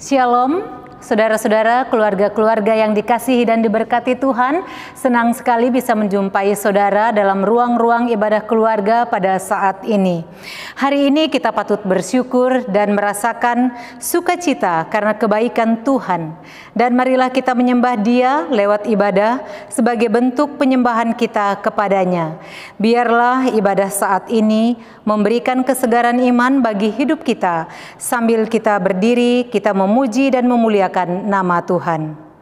Shalom, saudara-saudara, keluarga-keluarga yang dikasihi dan diberkati Tuhan. Senang sekali bisa menjumpai saudara dalam ruang-ruang ibadah keluarga pada saat ini. Hari ini kita patut bersyukur dan merasakan sukacita karena kebaikan Tuhan. Dan marilah kita menyembah Dia lewat ibadah sebagai bentuk penyembahan kita kepadanya. Biarlah ibadah saat ini memberikan kesegaran iman bagi hidup kita. Sambil kita berdiri, kita memuji dan memuliakan nama Tuhan.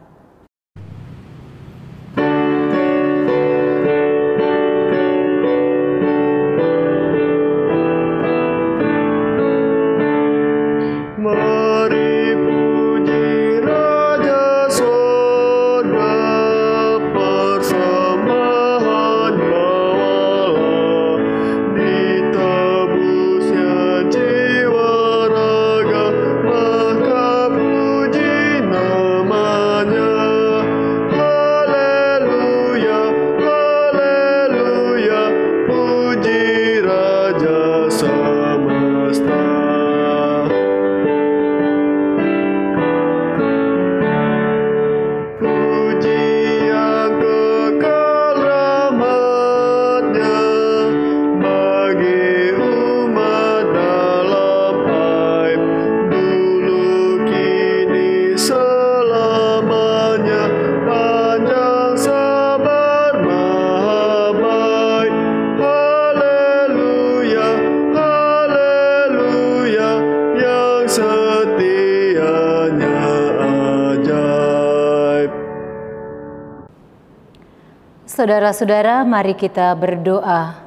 Saudara-saudara, mari kita berdoa.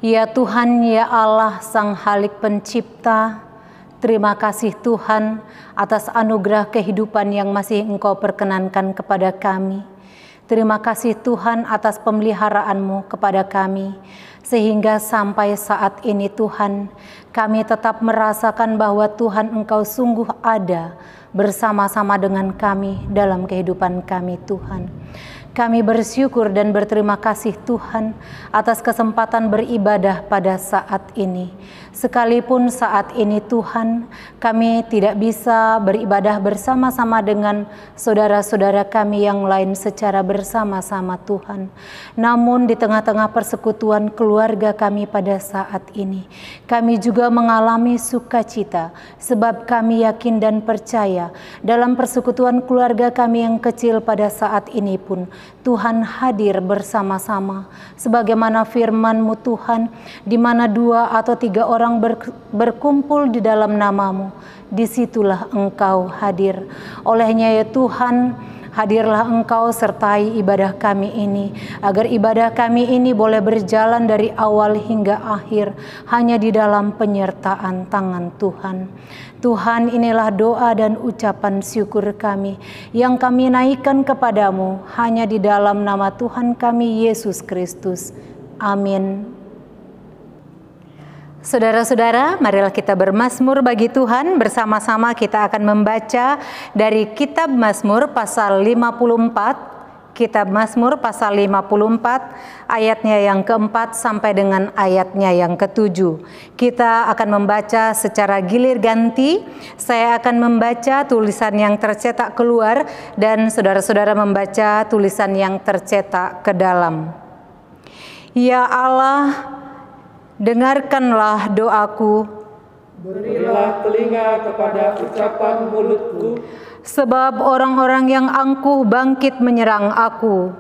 Ya Tuhan, ya Allah, Sang Halik Pencipta, terima kasih Tuhan atas anugerah kehidupan yang masih Engkau perkenankan kepada kami. Terima kasih Tuhan atas pemeliharaan-Mu kepada kami, sehingga sampai saat ini Tuhan, kami tetap merasakan bahwa Tuhan Engkau sungguh ada bersama-sama dengan kami dalam kehidupan kami Tuhan. Kami bersyukur dan berterima kasih Tuhan atas kesempatan beribadah pada saat ini. Sekalipun saat ini Tuhan, kami tidak bisa beribadah bersama-sama dengan saudara-saudara kami yang lain secara bersama-sama Tuhan. Namun di tengah-tengah persekutuan keluarga kami pada saat ini, kami juga mengalami sukacita sebab kami yakin dan percaya dalam persekutuan keluarga kami yang kecil pada saat ini pun Tuhan hadir bersama-sama, sebagaimana firman-Mu Tuhan, di mana 2 atau 3 orang berkumpul di dalam nama-Mu, disitulah Engkau hadir. Olehnya ya Tuhan, hadirlah Engkau sertai ibadah kami ini, agar ibadah kami ini boleh berjalan dari awal hingga akhir, hanya di dalam penyertaan tangan Tuhan. Tuhan, inilah doa dan ucapan syukur kami yang kami naikkan kepadamu hanya di dalam nama Tuhan kami Yesus Kristus. Amin. Saudara-saudara, marilah kita bermazmur bagi Tuhan. Bersama-sama kita akan membaca dari Kitab Mazmur pasal 54. Kitab Mazmur pasal 54 ayatnya yang keempat sampai dengan ayatnya yang ketujuh. Kita akan membaca secara gilir ganti. Saya akan membaca tulisan yang tercetak keluar dan saudara-saudara membaca tulisan yang tercetak ke dalam. Ya Allah, dengarkanlah doaku. Berilah telinga kepada ucapan mulutku. Sebab orang-orang yang angkuh bangkit menyerang aku.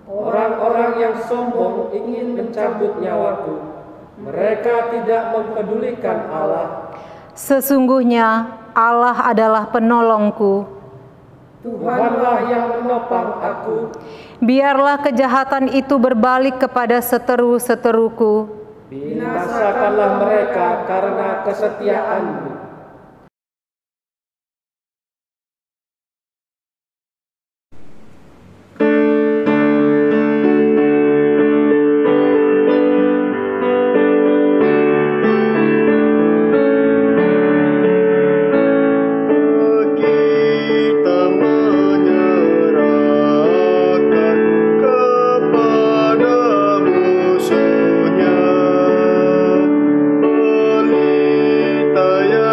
Orang-orang yang sombong ingin mencabut nyawaku. Mereka tidak mempedulikan Allah. Sesungguhnya Allah adalah penolongku. Tuhanlah yang menopang aku. Biarlah kejahatan itu berbalik kepada seteru-seteruku. Binasakanlah mereka karena kesetiaan-Mu. Kepadamu musuhnya, pelita yang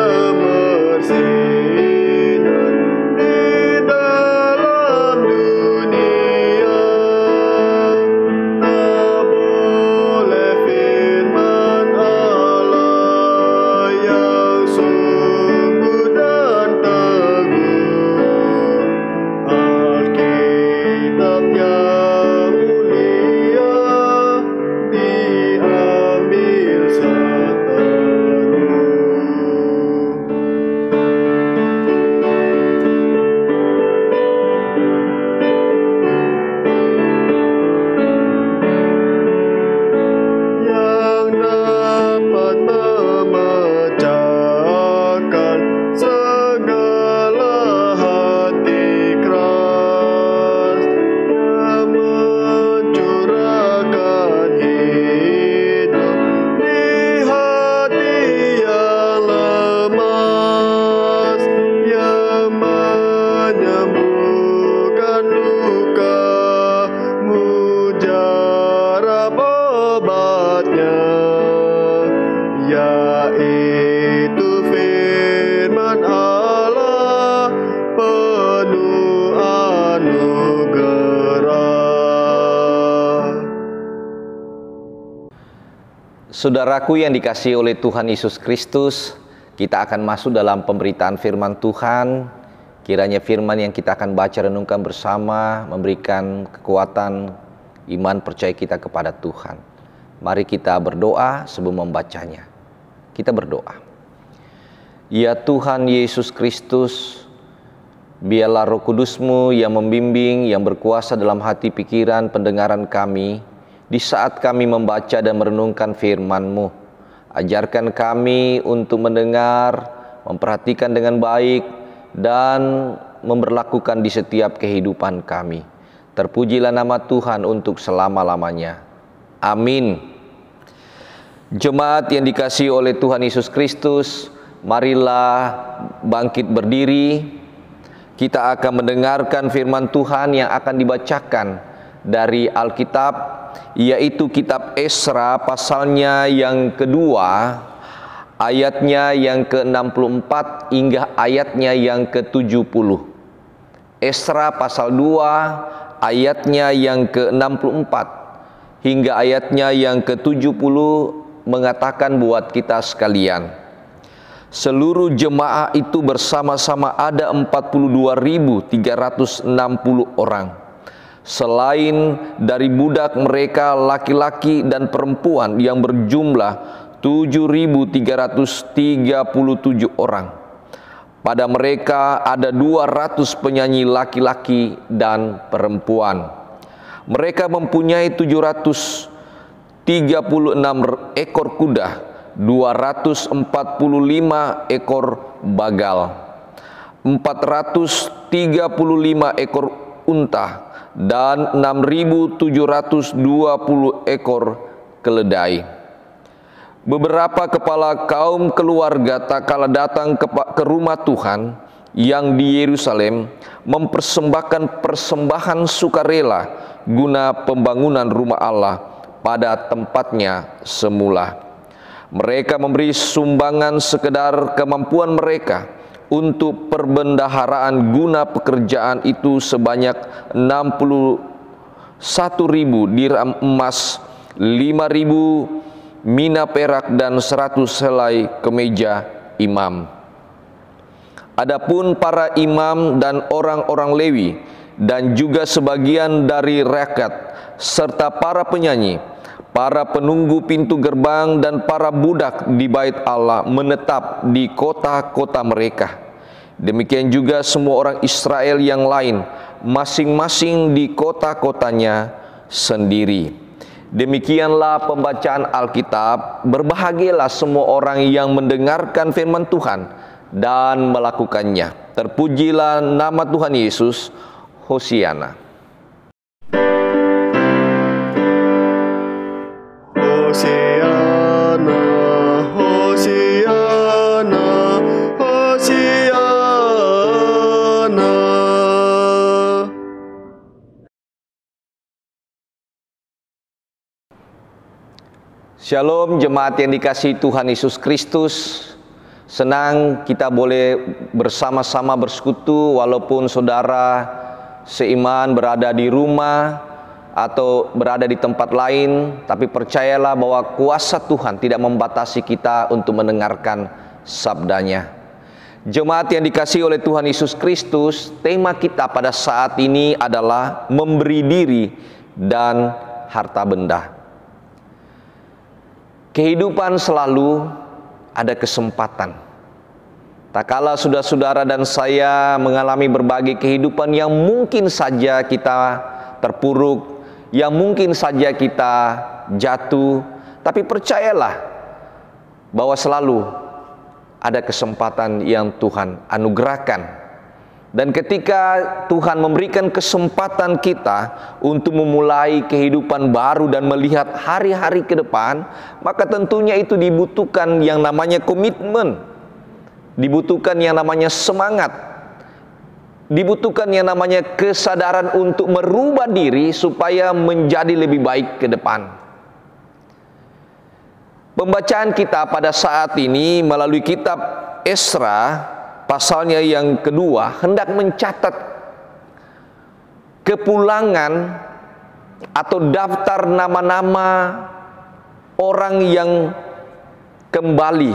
Saudaraku yang dikasihi oleh Tuhan Yesus Kristus, kita akan masuk dalam pemberitaan firman Tuhan. Kiranya firman yang kita akan baca renungkan bersama memberikan kekuatan iman percaya kita kepada Tuhan. Mari kita berdoa sebelum membacanya. Kita berdoa. Ya Tuhan Yesus Kristus, biarlah Roh Kudus-Mu yang membimbing, yang berkuasa dalam hati, pikiran, pendengaran kami, di saat kami membaca dan merenungkan firman-Mu. Ajarkan kami untuk mendengar, memperhatikan dengan baik, dan memberlakukan di setiap kehidupan kami. Terpujilah nama Tuhan untuk selama-lamanya. Amin. Jemaat yang dikasihi oleh Tuhan Yesus Kristus, marilah bangkit berdiri. Kita akan mendengarkan firman Tuhan yang akan dibacakan dari Alkitab, yaitu kitab Esra pasalnya yang kedua, ayatnya yang ke-64 hingga ayatnya yang ke-70. Esra pasal 2 ayatnya yang ke-64 hingga ayatnya yang ke-70 mengatakan buat kita sekalian. Seluruh jemaah itu bersama-sama ada 42.360 orang. Selain dari budak mereka laki-laki dan perempuan yang berjumlah 7.337 orang. Pada mereka ada 200 penyanyi laki-laki dan perempuan. Mereka mempunyai 736 ekor kuda, 245 ekor bagal, 435 ekor unta, dan 6.720 ekor keledai. Beberapa kepala kaum keluarga tak kala datang ke rumah Tuhan yang di Yerusalem mempersembahkan persembahan sukarela guna pembangunan rumah Allah pada tempatnya semula. Mereka memberi sumbangan sekedar kemampuan mereka untuk perbendaharaan guna pekerjaan itu sebanyak 61.000 dirham emas, 5.000 mina perak, dan 100 helai kemeja imam. Adapun para imam dan orang-orang Lewi dan juga sebagian dari rakyat serta para penyanyi, para penunggu pintu gerbang dan para budak di bait Allah menetap di kota-kota mereka. Demikian juga semua orang Israel yang lain, masing-masing di kota-kotanya sendiri. Demikianlah pembacaan Alkitab. Berbahagialah semua orang yang mendengarkan firman Tuhan dan melakukannya. Terpujilah nama Tuhan Yesus. Hosiana. Hosiana, Hosiana, Hosiana. Shalom jemaat yang dikasihi Tuhan Yesus Kristus. Senang kita boleh bersama-sama bersekutu walaupun saudara seiman berada di rumah atau berada di tempat lain, tapi percayalah bahwa kuasa Tuhan tidak membatasi kita untuk mendengarkan sabdanya. Jemaat yang dikasihi oleh Tuhan Yesus Kristus, tema kita pada saat ini adalah memberi diri dan harta benda. Kehidupan selalu ada kesempatan. Tak kala saudara-saudara dan saya mengalami berbagai kehidupan yang mungkin saja kita terpuruk, yang mungkin saja kita jatuh, tapi percayalah bahwa selalu ada kesempatan yang Tuhan anugerahkan. Dan ketika Tuhan memberikan kesempatan kita untuk memulai kehidupan baru dan melihat hari-hari ke depan, maka tentunya itu dibutuhkan yang namanya komitmen, dibutuhkan yang namanya semangat, dibutuhkan yang namanya kesadaran untuk merubah diri supaya menjadi lebih baik ke depan. Pembacaan kita pada saat ini melalui kitab Esra pasalnya yang kedua hendak mencatat kepulangan atau daftar nama-nama orang yang kembali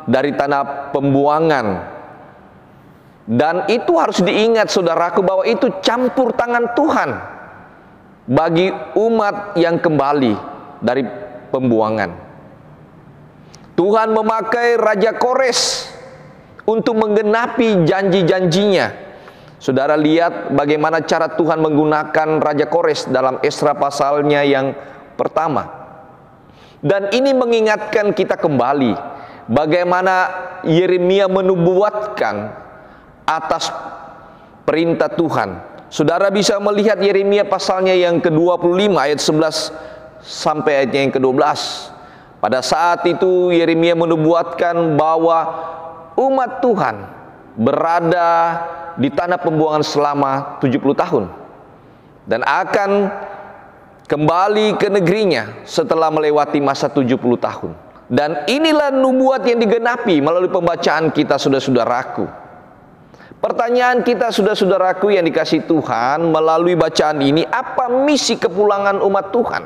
dari tanah pembuangan. Dan itu harus diingat saudaraku, bahwa itu campur tangan Tuhan bagi umat yang kembali dari pembuangan. Tuhan memakai Raja Kores untuk menggenapi janji-janjinya. Saudara lihat bagaimana cara Tuhan menggunakan Raja Kores dalam Esra pasalnya yang pertama. Dan ini mengingatkan kita kembali bagaimana Yeremia menubuatkan atas perintah Tuhan. Saudara bisa melihat Yeremia pasalnya yang ke-25 ayat 11 sampai ayatnya yang ke-12. Pada saat itu Yeremia menubuatkan bahwa umat Tuhan berada di tanah pembuangan selama 70 tahun dan akan kembali ke negerinya setelah melewati masa 70 tahun. Dan inilah nubuat yang digenapi melalui pembacaan kita, saudara-saudaraku. Pertanyaan kita, saudara-saudaraku yang dikasihi Tuhan, melalui bacaan ini, apa misi kepulangan umat Tuhan?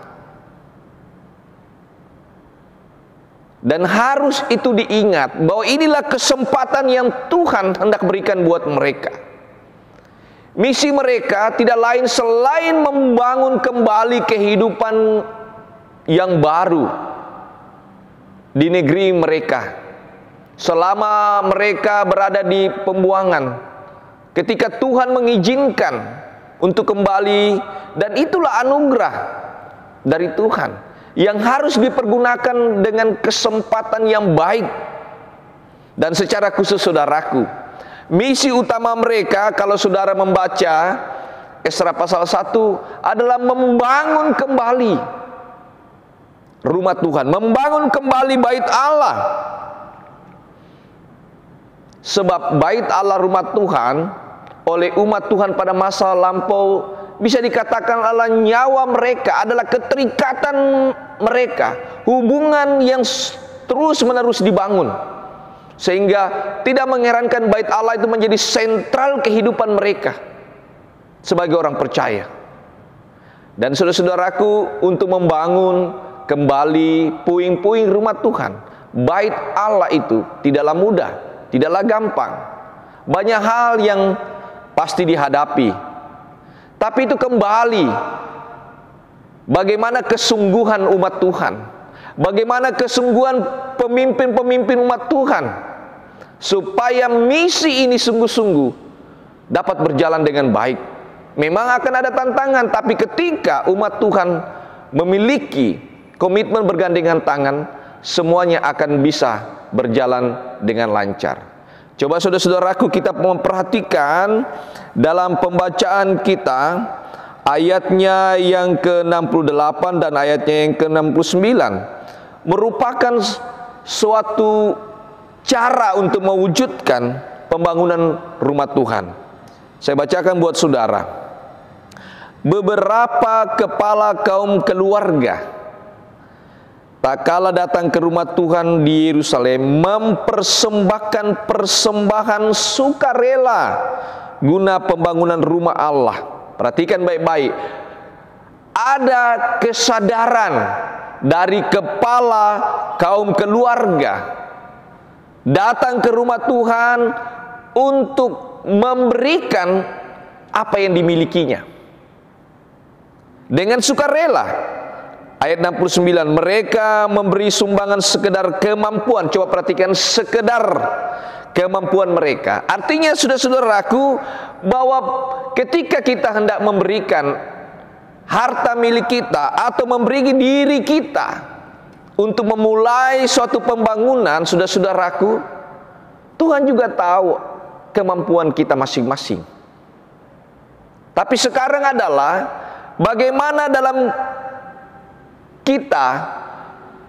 Dan harus itu diingat bahwa inilah kesempatan yang Tuhan hendak berikan buat mereka. Misi mereka tidak lain selain membangun kembali kehidupan yang baru di negeri mereka. Selama mereka berada di pembuangan, ketika Tuhan mengizinkan untuk kembali, dan itulah anugerah dari Tuhan yang harus dipergunakan dengan kesempatan yang baik. Dan secara khusus saudaraku, misi utama mereka, kalau saudara membaca Esra pasal 1, adalah membangun kembali rumah Tuhan, membangun kembali bait Allah. Sebab bait Allah, rumah Tuhan, oleh umat Tuhan pada masa lampau bisa dikatakan adalah nyawa mereka, adalah keterikatan mereka, hubungan yang terus menerus dibangun. Sehingga tidak mengherankan bait Allah itu menjadi sentral kehidupan mereka sebagai orang percaya. Dan saudara-saudaraku, untuk membangun kembali puing-puing rumah Tuhan, bait Allah itu tidaklah mudah, tidaklah gampang. Banyak hal yang pasti dihadapi. Tapi itu kembali bagaimana kesungguhan umat Tuhan, bagaimana kesungguhan pemimpin-pemimpin umat Tuhan, supaya misi ini sungguh-sungguh dapat berjalan dengan baik. Memang akan ada tantangan, tapi ketika umat Tuhan memiliki komitmen bergandengan tangan, semuanya akan bisa berjalan dengan lancar. Coba saudara-saudaraku, kita memperhatikan dalam pembacaan kita ayatnya yang ke-68 dan ayatnya yang ke-69 merupakan suatu cara untuk mewujudkan pembangunan rumah Tuhan. Saya bacakan buat saudara. Beberapa kepala kaum keluarga tak kala datang ke rumah Tuhan di Yerusalem, mempersembahkan persembahan sukarela guna pembangunan rumah Allah. Perhatikan baik-baik. Ada kesadaran dari kepala kaum keluarga datang ke rumah Tuhan untuk memberikan apa yang dimilikinya dengan sukarela. Ayat 69, mereka memberi sumbangan sekedar kemampuan. Coba perhatikan, sekedar kemampuan mereka. Artinya saudara-saudaraku, bahwa ketika kita hendak memberikan harta milik kita atau memberi diri kita untuk memulai suatu pembangunan, saudara-saudaraku, Tuhan juga tahu kemampuan kita masing-masing. Tapi sekarang adalah bagaimana dalam kita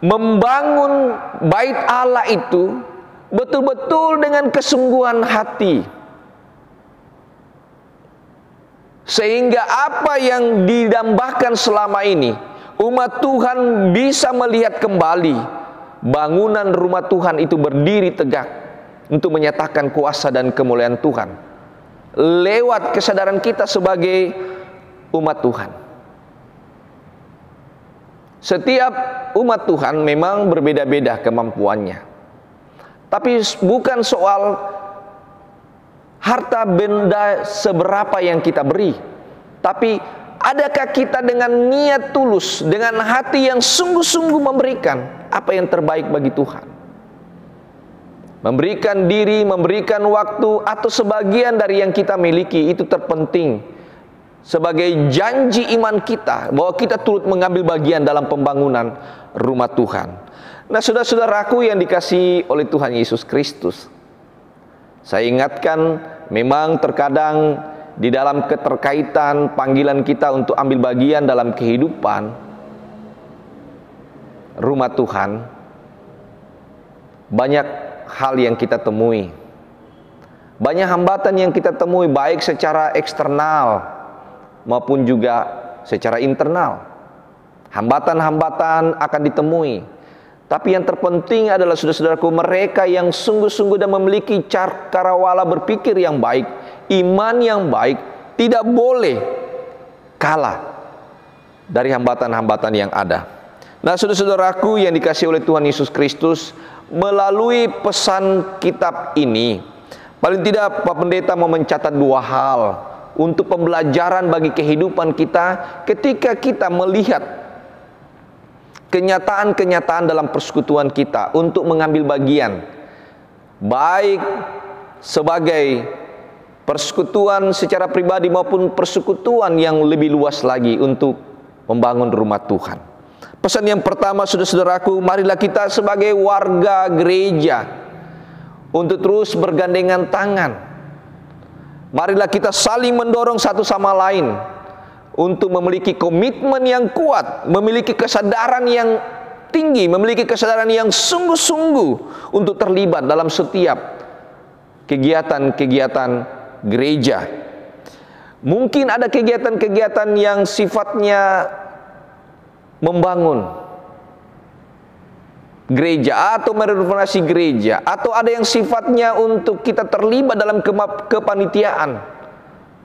membangun bait Allah itu betul-betul dengan kesungguhan hati, sehingga apa yang didambakan selama ini, umat Tuhan bisa melihat kembali bangunan rumah Tuhan itu berdiri tegak untuk menyatakan kuasa dan kemuliaan Tuhan lewat kesadaran kita sebagai umat Tuhan. Setiap umat Tuhan memang berbeda-beda kemampuannya. Tapi bukan soal harta benda seberapa yang kita beri, tapi adakah kita dengan niat tulus, dengan hati yang sungguh-sungguh memberikan apa yang terbaik bagi Tuhan. Memberikan diri, memberikan waktu, atau sebagian dari yang kita miliki, itu terpenting sebagai janji iman kita bahwa kita turut mengambil bagian dalam pembangunan rumah Tuhan. Nah, saudara-saudaraku yang dikasihi oleh Tuhan Yesus Kristus, saya ingatkan, memang terkadang di dalam keterkaitan panggilan kita untuk ambil bagian dalam kehidupan rumah Tuhan, banyak hal yang kita temui, banyak hambatan yang kita temui, baik secara eksternal maupun juga secara internal. Hambatan-hambatan akan ditemui, tapi yang terpenting adalah saudara-saudaraku, mereka yang sungguh-sungguh dan memiliki cakrawala berpikir yang baik, iman yang baik, tidak boleh kalah dari hambatan-hambatan yang ada. Nah, saudara-saudaraku yang dikasihi oleh Tuhan Yesus Kristus, melalui pesan kitab ini, paling tidak Pak Pendeta mau mencatat 2 hal untuk pembelajaran bagi kehidupan kita ketika kita melihat kenyataan-kenyataan dalam persekutuan kita untuk mengambil bagian, baik sebagai persekutuan secara pribadi maupun persekutuan yang lebih luas lagi untuk membangun rumah Tuhan. Pesan yang pertama, saudara-saudaraku, marilah kita sebagai warga gereja untuk terus bergandengan tangan. Marilah kita saling mendorong satu sama lain untuk memiliki komitmen yang kuat, memiliki kesadaran yang tinggi, memiliki kesadaran yang sungguh-sungguh untuk terlibat dalam setiap kegiatan-kegiatan gereja. Mungkin ada kegiatan-kegiatan yang sifatnya membangun gereja atau merenovasi gereja, atau ada yang sifatnya untuk kita terlibat dalam kepanitiaan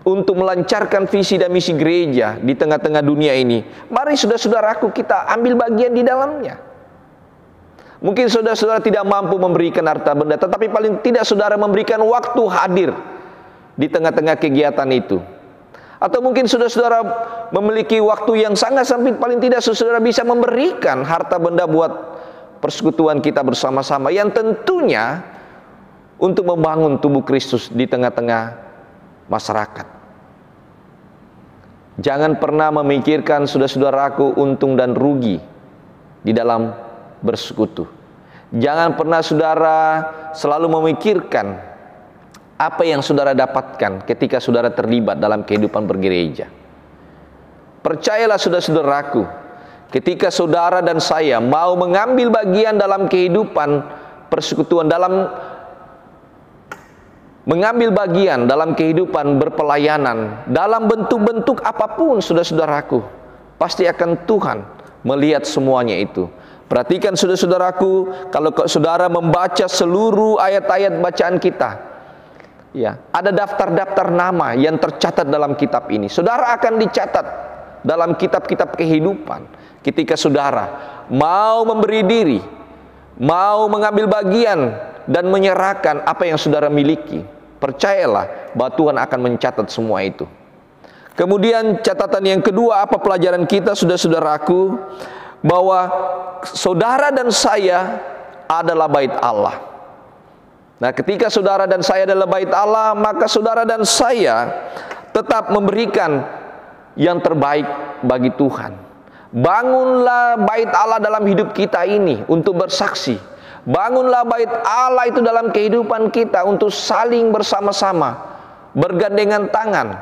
untuk melancarkan visi dan misi gereja di tengah-tengah dunia ini. Mari saudara-saudaraku, kita ambil bagian di dalamnya. Mungkin saudara-saudara tidak mampu memberikan harta benda, tetapi paling tidak saudara memberikan waktu hadir di tengah-tengah kegiatan itu. Atau mungkin saudara-saudara memiliki waktu yang sangat sempit, paling tidak saudara bisa memberikan harta benda buat persekutuan kita bersama-sama, yang tentunya untuk membangun tubuh Kristus di tengah-tengah masyarakat. Jangan pernah memikirkan, saudara-saudaraku, untung dan rugi di dalam bersekutu. Jangan pernah saudara selalu memikirkan apa yang saudara dapatkan ketika saudara terlibat dalam kehidupan bergereja. Percayalah saudara-saudaraku, ketika saudara dan saya mau mengambil bagian dalam kehidupan persekutuan, dalam mengambil bagian dalam kehidupan berpelayanan, dalam bentuk-bentuk apapun, saudara-saudaraku, pasti akan Tuhan melihat semuanya itu. Perhatikan saudara-saudaraku, kalau saudara membaca seluruh ayat-ayat bacaan kita, ya, ada daftar-daftar nama yang tercatat dalam kitab ini. Saudara akan dicatat dalam kitab-kitab kehidupan ketika saudara mau memberi diri, mau mengambil bagian dan menyerahkan apa yang saudara miliki. Percayalah bahwa Tuhan akan mencatat semua itu. Kemudian catatan yang kedua, apa pelajaran kita, saudara-saudaraku, bahwa saudara dan saya adalah bait Allah. Nah, ketika saudara dan saya adalah bait Allah, maka saudara dan saya tetap memberikan yang terbaik bagi Tuhan. Bangunlah bait Allah dalam hidup kita ini untuk bersaksi. Bangunlah bait Allah itu dalam kehidupan kita untuk saling bersama-sama, bergandengan tangan,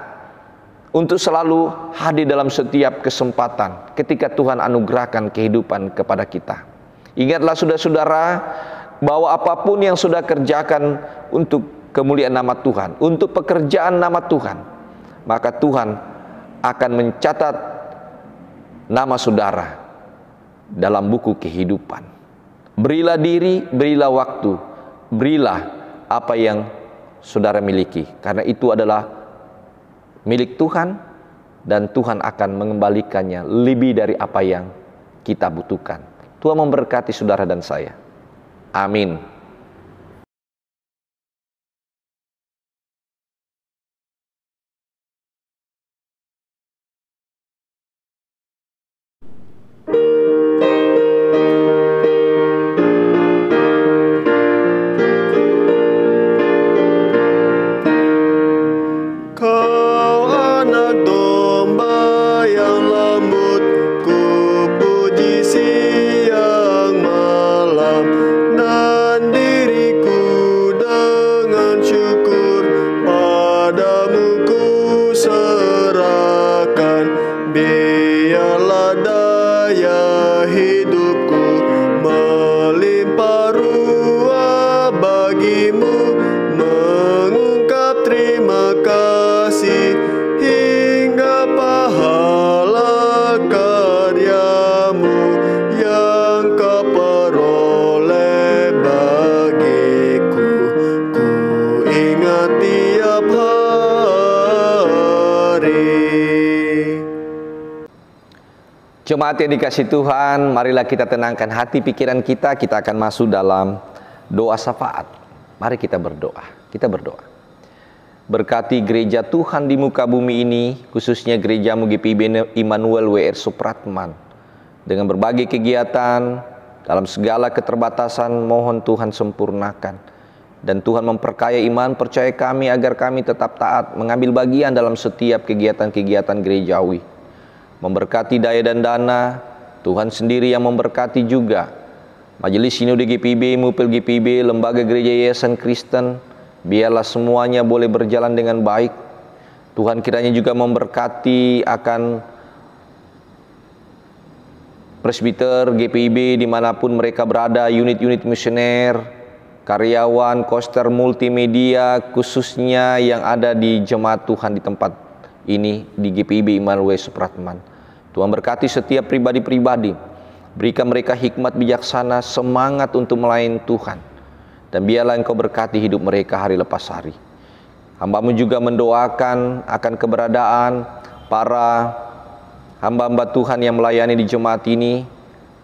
untuk selalu hadir dalam setiap kesempatan ketika Tuhan anugerahkan kehidupan kepada kita. Ingatlah saudara-saudara, bahwa apapun yang sudah kerjakan untuk kemuliaan nama Tuhan, untuk pekerjaan nama Tuhan, maka Tuhan akan mencatat nama saudara dalam buku kehidupan. Berilah diri, berilah waktu, berilah apa yang saudara miliki, karena itu adalah milik Tuhan, dan Tuhan akan mengembalikannya lebih dari apa yang kita butuhkan. Tuhan memberkati saudara dan saya. Amin. Kau anak domba yang lembut, ku puji siang malam, dan diriku dengan syukur padamu ku serahkan. Biarlah daya hidupku melimpah ruah bagimu, mengungkap terima kasih hingga pahala karyamu yang kau peroleh bagiku. Ku ingat tiap hari. Jemaat yang dikasihi Tuhan, marilah kita tenangkan hati pikiran kita. Kita akan masuk dalam doa syafaat. Mari kita berdoa. Kita berdoa. Berkati gereja Tuhan di muka bumi ini, khususnya gerejamu GPIB Immanuel WR Supratman. Dengan berbagai kegiatan, dalam segala keterbatasan, mohon Tuhan sempurnakan. Dan Tuhan memperkaya iman percaya kami agar kami tetap taat mengambil bagian dalam setiap kegiatan-kegiatan gerejawi. Memberkati daya dan dana, Tuhan sendiri yang memberkati juga. Majelis Sinode GPIB, Mupil GPIB, Lembaga Gereja Yayasan Kristen, biarlah semuanya boleh berjalan dengan baik. Tuhan kiranya juga memberkati akan presbiter GPIB dimanapun mereka berada, unit-unit misioner, karyawan, koster multimedia, khususnya yang ada di jemaat Tuhan di tempat ini, di GPIB Immanuel Supratman. Tuhan berkati setiap pribadi-pribadi, berikan mereka hikmat bijaksana, semangat untuk melayani Tuhan. Dan biarlah Engkau berkati hidup mereka hari lepas hari. Hamba-Mu juga mendoakan akan keberadaan para hamba-hamba Tuhan yang melayani di jemaat ini,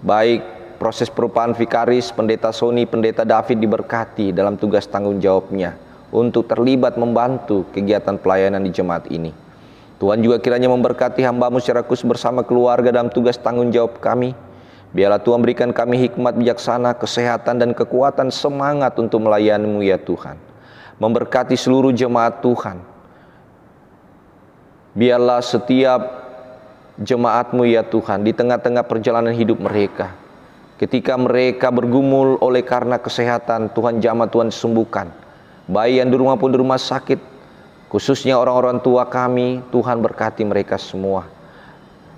baik proses perubahan vikaris, Pendeta Sony, Pendeta David diberkati dalam tugas tanggung jawabnya untuk terlibat membantu kegiatan pelayanan di jemaat ini. Tuhan juga kiranya memberkati hamba-Mu secara khusus bersama keluarga dalam tugas tanggung jawab kami. Biarlah Tuhan berikan kami hikmat bijaksana, kesehatan dan kekuatan semangat untuk melayani-Mu ya Tuhan. Memberkati seluruh jemaat Tuhan. Biarlah setiap jemaat-Mu ya Tuhan di tengah-tengah perjalanan hidup mereka, ketika mereka bergumul oleh karena kesehatan, Tuhan jamah, Tuhan sembuhkan. Baik yang di rumah pun di rumah sakit, khususnya orang-orang tua kami, Tuhan berkati mereka semua.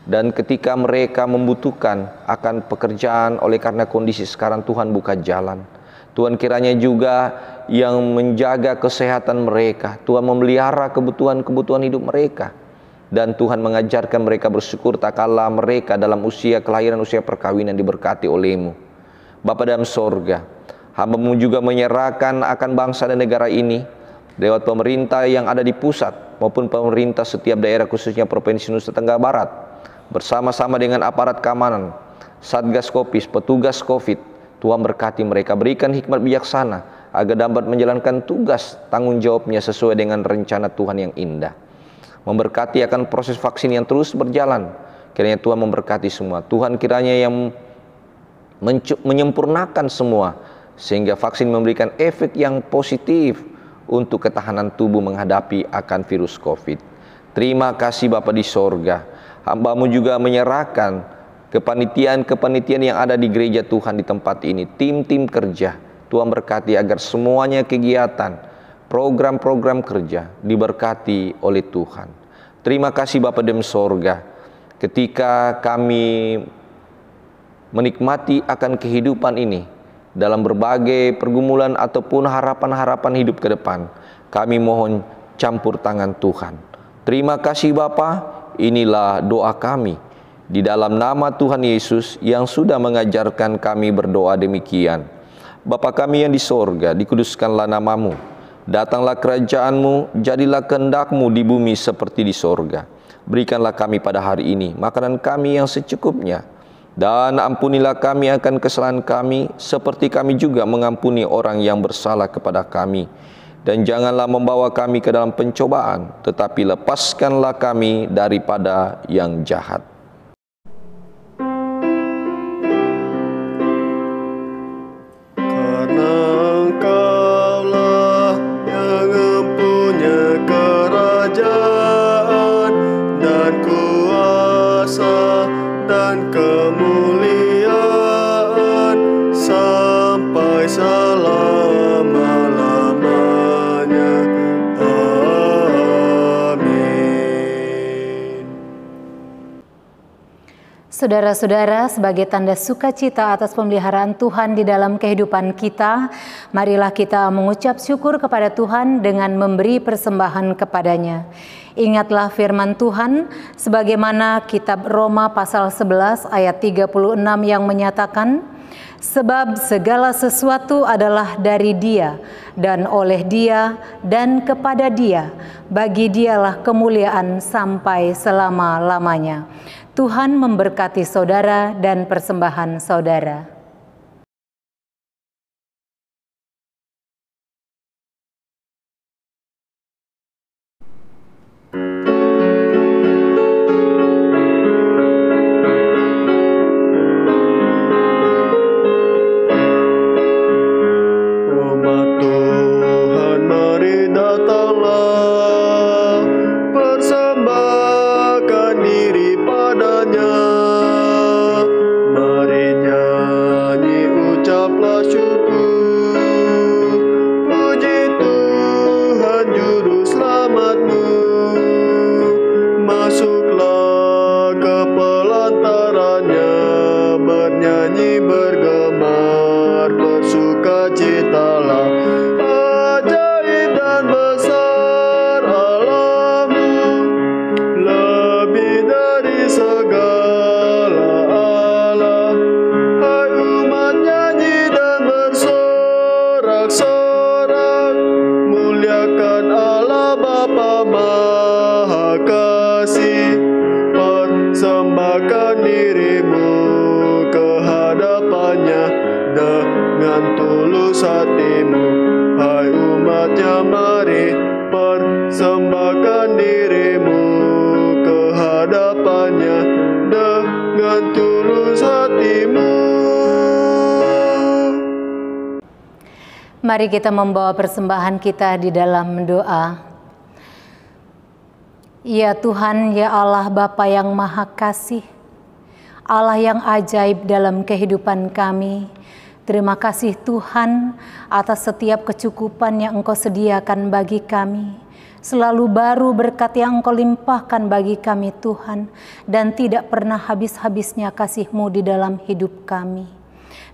Dan ketika mereka membutuhkan akan pekerjaan oleh karena kondisi sekarang, Tuhan buka jalan. Tuhan kiranya juga yang menjaga kesehatan mereka, Tuhan memelihara kebutuhan-kebutuhan hidup mereka. Dan Tuhan mengajarkan mereka bersyukur tak kalah mereka dalam usia kelahiran, usia perkawinan diberkati oleh-Mu. Bapa dalam sorga, hamba-Mu juga menyerahkan akan bangsa dan negara ini, lewat pemerintah yang ada di pusat maupun pemerintah setiap daerah khususnya Provinsi Nusa Tenggara Barat, bersama-sama dengan aparat keamanan, Satgas Covid, petugas Covid. Tuhan berkati mereka, berikan hikmat bijaksana agar dapat menjalankan tugas tanggung jawabnya sesuai dengan rencana Tuhan yang indah. Memberkati akan proses vaksin yang terus berjalan, kiranya Tuhan memberkati semua. Tuhan kiranya yang menyempurnakan semua, sehingga vaksin memberikan efek yang positif untuk ketahanan tubuh menghadapi akan virus Covid. Terima kasih Bapa di sorga. Hamba-Mu juga menyerahkan kepanitiaan-kepanitiaan yang ada di gereja Tuhan di tempat ini, tim-tim kerja. Tuhan berkati agar semuanya kegiatan, program-program kerja diberkati oleh Tuhan. Terima kasih Bapa di sorga. Ketika kami menikmati akan kehidupan ini, dalam berbagai pergumulan ataupun harapan-harapan hidup ke depan, kami mohon campur tangan Tuhan. Terima kasih Bapa, inilah doa kami. Di dalam nama Tuhan Yesus yang sudah mengajarkan kami berdoa demikian. Bapa kami yang di sorga, dikuduskanlah nama-Mu. Datanglah kerajaan-Mu, jadilah kehendak-Mu di bumi seperti di sorga. Berikanlah kami pada hari ini makanan kami yang secukupnya. Dan ampunilah kami akan kesalahan kami, seperti kami juga mengampuni orang yang bersalah kepada kami. Dan janganlah membawa kami ke dalam pencobaan, tetapi lepaskanlah kami daripada yang jahat. Karena Engkaulah yang mempunyai kerajaan dan kuasa dan kemuliaan sampai selama-lamanya. Amin. Saudara-saudara, sebagai tanda sukacita atas pemeliharaan Tuhan di dalam kehidupan kita, marilah kita mengucap syukur kepada Tuhan dengan memberi persembahan kepadanya. Ingatlah firman Tuhan sebagaimana kitab Roma pasal 11 ayat 36 yang menyatakan, sebab segala sesuatu adalah dari Dia dan oleh Dia dan kepada Dia, bagi Dialah kemuliaan sampai selama-lamanya. Tuhan memberkati saudara dan persembahan saudara. Umat Tuhan, mari datanglah, persembahkan diri padanya. Mari nyanyi, ucaplah syukur, puji Tuhan juru selamatmu. Masuklah ke pelantarannya, bernyanyi bergemar, bersukacitalah. Ajaib dan besar Allahmu, lebih dari segala Allah. Hai umat, nyanyi dan bersorak-sorak, muliakan Allah Bapa Maha Kasih. Persembahkan dirimu ke hadapannya dengan tulus hatimu. Hai umatnya, mari persembahkan dirimu ke hadapannya dengan tulus hatimu. Mari kita membawa persembahan kita di dalam doa. Ya Tuhan, ya Allah Bapa yang Maha Kasih, Allah yang ajaib dalam kehidupan kami, terima kasih Tuhan atas setiap kecukupan yang Engkau sediakan bagi kami. Selalu baru berkat yang Engkau limpahkan bagi kami Tuhan, dan tidak pernah habis-habisnya kasih-Mu di dalam hidup kami.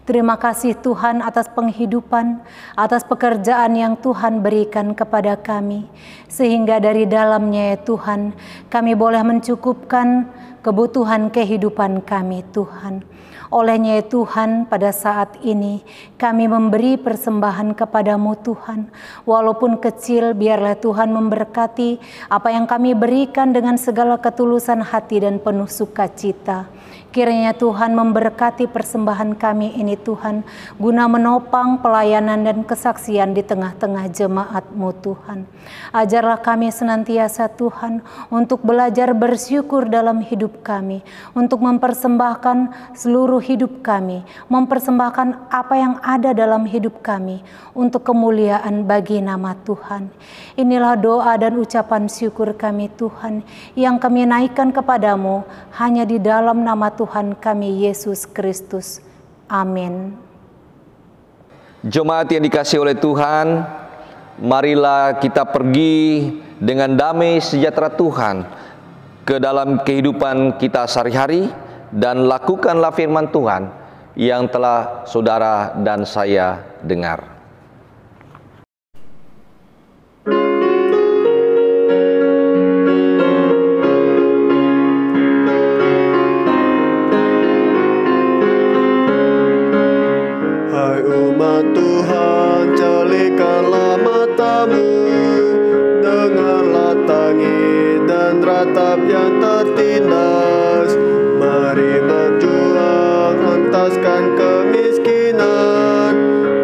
Terima kasih Tuhan atas penghidupan, atas pekerjaan yang Tuhan berikan kepada kami, sehingga dari dalamnya ya Tuhan, kami boleh mencukupkan kebutuhan kehidupan kami Tuhan. Olehnya ya Tuhan, pada saat ini kami memberi persembahan kepadamu Tuhan. Walaupun kecil, biarlah Tuhan memberkati apa yang kami berikan dengan segala ketulusan hati dan penuh sukacita. Kiranya Tuhan memberkati persembahan kami ini Tuhan, guna menopang pelayanan dan kesaksian di tengah-tengah jemaat-Mu Tuhan. Ajarlah kami senantiasa Tuhan untuk belajar bersyukur dalam hidup kami, untuk mempersembahkan seluruh hidup kami, mempersembahkan apa yang ada dalam hidup kami untuk kemuliaan bagi nama Tuhan. Inilah doa dan ucapan syukur kami Tuhan, yang kami naikkan kepadamu hanya di dalam nama Tuhan kami Yesus Kristus. Amin. Jemaat yang dikasihi oleh Tuhan, marilah kita pergi dengan damai sejahtera Tuhan ke dalam kehidupan kita sehari-hari, dan lakukanlah firman Tuhan yang telah saudara dan saya dengar. Hai umat Tuhan, celikanlah matamu, dengarlah tangis dan ratap yang tertindas. Mari berjuang bebaskan kemiskinan.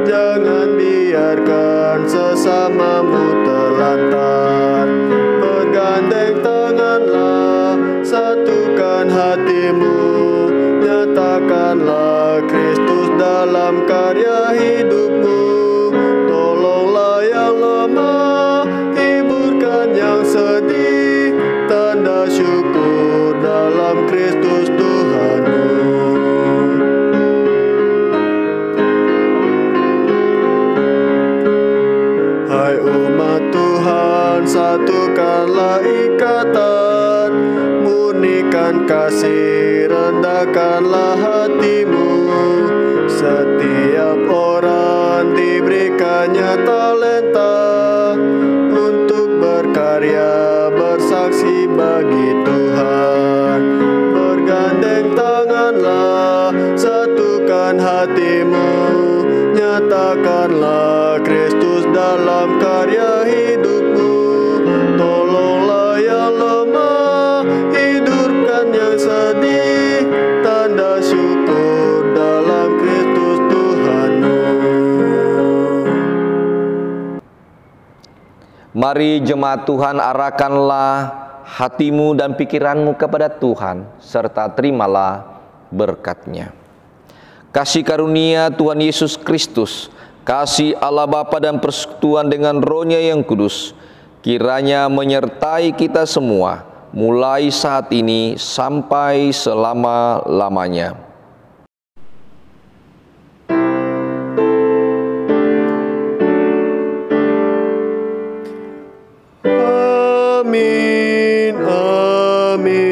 Jangan biarkan sesamamu terlantar. Bergandeng tanganlah, satukan hatimu. Nyatakanlah Kristus dalam karya hidupmu. Tolonglah yang lemah, hiburkan yang sedih. Tanda syukur dalam Kristus Tuhanmu. Hai umat Tuhan, satukanlah ikatan. Murnikan kasih, rendahkanlah hatimu. Setiap orang diberikannya talenta untuk berkarya, bersaksi bagi Tuhan. Bergandeng tanganlah, satukan hatimu. Nyatakanlah Kristus dalam karya hidupmu. Tolonglah yang lemah, hidupkan yang sedih. Tanda syukur dalam Kristus Tuhanmu. Mari jemaat Tuhan, arahkanlah hatimu dan pikiranmu kepada Tuhan, serta terimalah berkat-Nya. Kasih karunia Tuhan Yesus Kristus, kasih Allah Bapa dan persekutuan dengan Roh-Nya yang kudus, kiranya menyertai kita semua, mulai saat ini sampai selama-lamanya. Amin, amin.